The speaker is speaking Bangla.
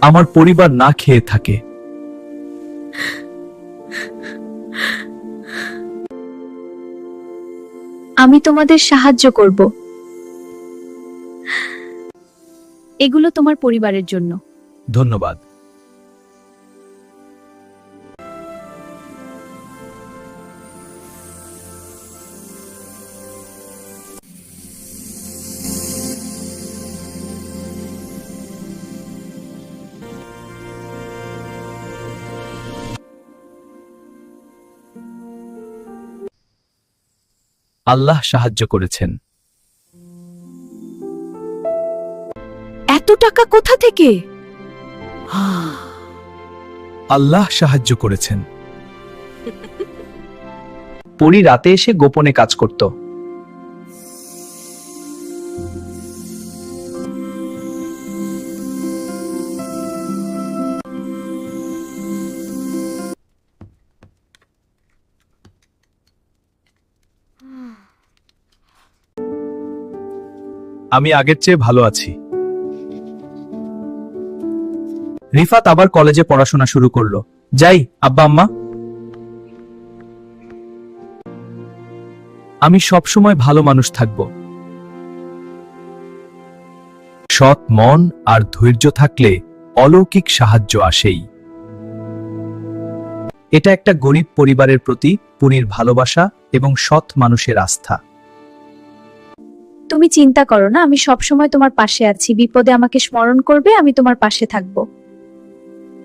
আমার পরিবার না খেয়ে থাকে। আমি তোমাদের সাহায্য করব। এগুলো তোমার পরিবারের জন্য। ধন্যবাদ। আল্লাহ সাহায্য করেছেন। এত টাকা কোথা থেকে? আল্লাহ সাহায্য করেছেন। পরী রাতে এসে গোপনে কাজ করত। আমি আগের চেয়ে ভালো আছি। রিফাত আবার কলেজে পড়াশোনা শুরু করলো। যাই আব্বা আম্মা। আমি সবসময় ভালো মানুষ থাকব। সৎ মন আর ধৈর্য থাকলে অলৌকিক সাহায্য আসেই। এটা একটা গরিব পরিবারের প্রতি পুনির ভালোবাসা এবং সৎ মানুষের আস্থা। তুমি চিন্তা করো না, আমি সব সময় তোমার পাশে আছি। বিপদে আমাকে স্মরণ করবে, আমি তোমার পাশে থাকবো।